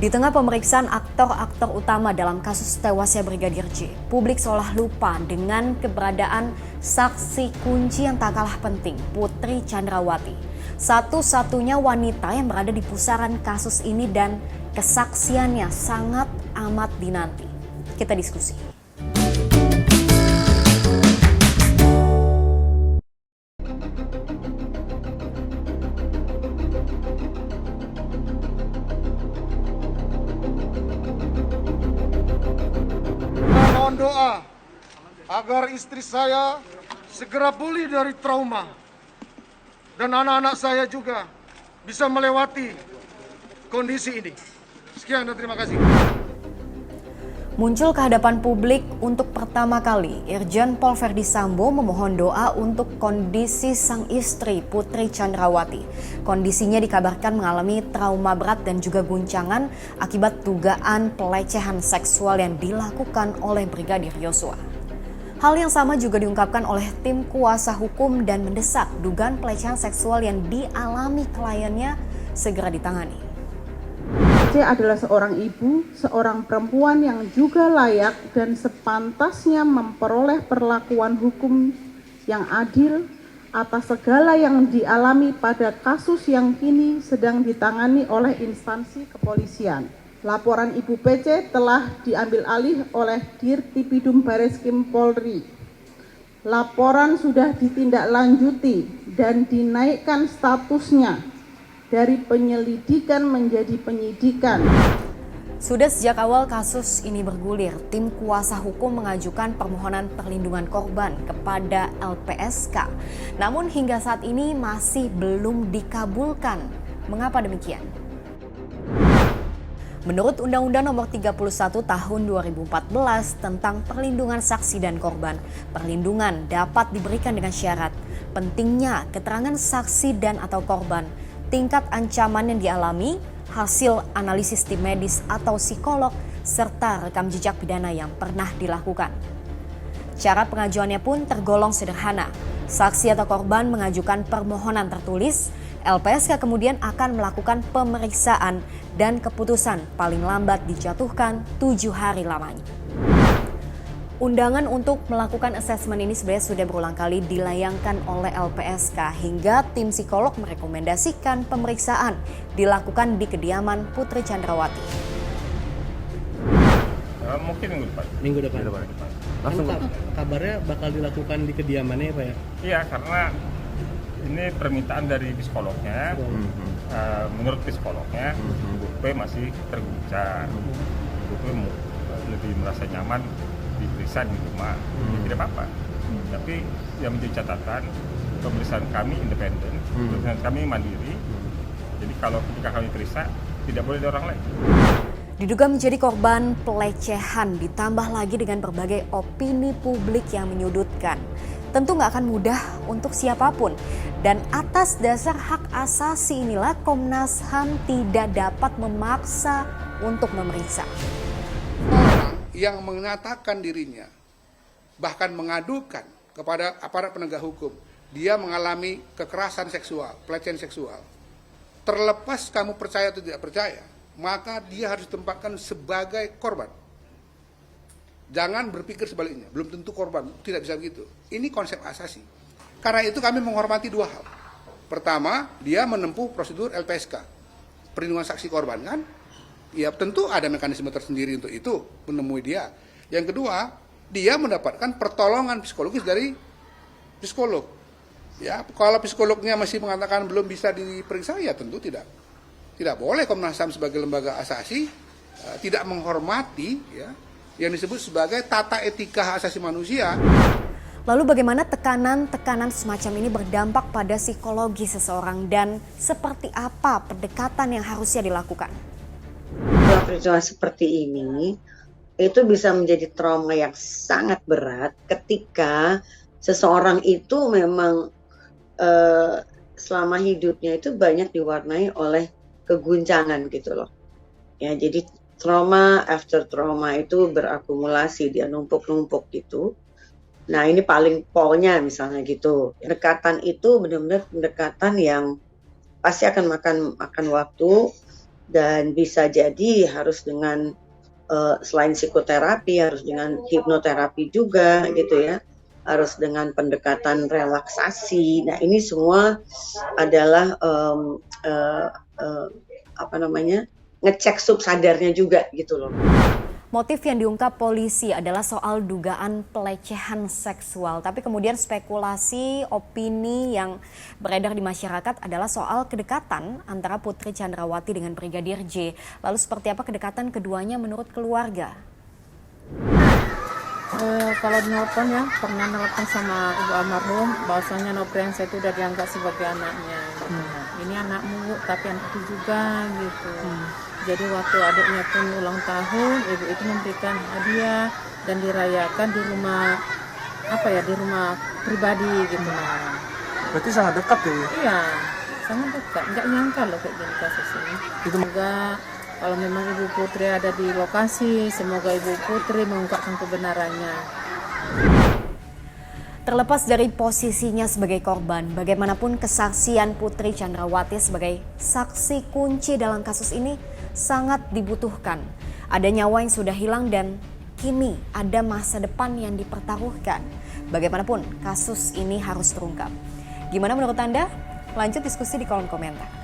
Di tengah pemeriksaan aktor-aktor utama dalam kasus tewasnya Brigadir J, publik seolah lupa dengan keberadaan saksi kunci yang tak kalah penting, Putri Chandrawati. Satu-satunya wanita yang berada di pusaran kasus ini dan kesaksiannya sangat amat dinanti. Kita diskusi. Mohon doa agar istri saya segera pulih dari trauma dan anak-anak saya juga bisa melewati kondisi ini. Sekian dan terima kasih. Muncul ke hadapan publik untuk pertama kali, Irjen Pol Verdi Sambo memohon doa untuk kondisi sang istri Putri Chandrawati. Kondisinya dikabarkan mengalami trauma berat dan juga guncangan akibat dugaan pelecehan seksual yang dilakukan oleh Brigadir Yosua. Hal yang sama juga diungkapkan oleh tim kuasa hukum dan mendesak dugaan pelecehan seksual yang dialami kliennya segera ditangani. C adalah seorang ibu, seorang perempuan yang juga layak dan sepantasnya memperoleh perlakuan hukum yang adil atas segala yang dialami pada kasus yang kini sedang ditangani oleh instansi kepolisian. Laporan Ibu PC telah diambil alih oleh Dirtipidum Bareskrim Polri. Laporan sudah ditindaklanjuti dan dinaikkan statusnya dari penyelidikan menjadi penyidikan. Sudah sejak awal kasus ini bergulir, tim kuasa hukum mengajukan permohonan perlindungan korban kepada LPSK. Namun hingga saat ini masih belum dikabulkan. Mengapa demikian? Menurut Undang-Undang Nomor 31 Tahun 2014 tentang perlindungan saksi dan korban, perlindungan dapat diberikan dengan syarat pentingnya keterangan saksi dan atau korban, tingkat ancaman yang dialami, hasil analisis tim medis atau psikolog, serta rekam jejak pidana yang pernah dilakukan. Cara pengajuannya pun tergolong sederhana. Saksi atau korban mengajukan permohonan tertulis, LPSK kemudian akan melakukan pemeriksaan dan keputusan paling lambat dijatuhkan 7 hari lamanya. Undangan untuk melakukan asesmen ini sebenarnya sudah berulang kali dilayangkan oleh LPSK hingga tim psikolog merekomendasikan pemeriksaan dilakukan di kediaman Putri Chandrawati. Mungkin minggu depan. Langsung Kabarnya bakal dilakukan di kediamannya ya Pak ya? Iya, karena ini permintaan dari psikolognya. Menurut psikolognya, Bu P masih terguncang. Bu P lebih merasa nyaman diperiksa di rumah, tidak apa-apa. Tapi yang menjadi catatan, pemeriksaan kami independen, pemeriksaan kami mandiri. Jadi kalau ketika kami periksa, tidak boleh ada orang lain. Diduga menjadi korban pelecehan, ditambah lagi dengan berbagai opini publik yang menyudutkan. Tentu nggak akan mudah untuk siapapun. Dan atas dasar hak asasi inilah Komnas HAM tidak dapat memaksa untuk memeriksa. Yang mengatakan dirinya, bahkan mengadukan kepada aparat penegak hukum, dia mengalami kekerasan seksual, pelecehan seksual. Terlepas kamu percaya atau tidak percaya, maka dia harus ditempatkan sebagai korban. Jangan berpikir sebaliknya, belum tentu korban, tidak bisa begitu. Ini konsep asasi. Karena itu kami menghormati dua hal. Pertama, dia menempuh prosedur LPSK, perlindungan saksi korban kan? Ya tentu ada mekanisme tersendiri untuk itu, menemui dia. Yang kedua, dia mendapatkan pertolongan psikologis dari psikolog. Ya, kalau psikolognya masih mengatakan belum bisa diperiksa, ya tentu tidak boleh Komnas HAM sebagai lembaga asasi tidak menghormati ya yang disebut sebagai tata etika hak asasi manusia. Lalu bagaimana tekanan semacam ini berdampak pada psikologi seseorang dan seperti apa pendekatan yang harusnya dilakukan? Peristiwa seperti ini itu bisa menjadi trauma yang sangat berat ketika seseorang itu memang selama hidupnya itu banyak diwarnai oleh keguncangan gitu loh. Ya, jadi trauma after trauma itu berakumulasi, dia numpuk-numpuk gitu. Nah, ini paling polnya misalnya gitu. Pendekatan itu benar-benar pendekatan yang pasti akan makan waktu. dan bisa jadi harus dengan selain psikoterapi harus dengan hipnoterapi juga gitu ya, harus dengan pendekatan relaksasi. Nah ini semua adalah ngecek subsadarnya juga gitu loh. Motif yang diungkap polisi adalah soal dugaan pelecehan seksual. Tapi kemudian spekulasi, opini yang beredar di masyarakat adalah soal kedekatan antara Putri Chandrawati dengan Brigadir J. Lalu seperti apa kedekatan keduanya menurut keluarga? Kalau nelpon ya, pernah nelpon sama ibu almarhum, bahwasanya Nopriansa itu udah dianggap sebagai anaknya. Gitu. Ini anakmu, tapi anakku juga gitu. Jadi waktu adiknya pun ulang tahun, ibu itu memberikan hadiah dan dirayakan di rumah di rumah pribadi gitu. Berarti sangat dekat ya? Iya, sangat dekat. Nggak nyangka loh kayak gini kasus ini. Semoga kalau memang Ibu Putri ada di lokasi, semoga Ibu Putri mengungkapkan kebenarannya. Terlepas dari posisinya sebagai korban, bagaimanapun kesaksian Putri Chandrawati sebagai saksi kunci dalam kasus ini sangat dibutuhkan. Ada nyawa yang sudah hilang dan kini ada masa depan yang dipertaruhkan. Bagaimanapun kasus ini harus terungkap. Gimana menurut Anda? Lanjut diskusi di kolom komentar.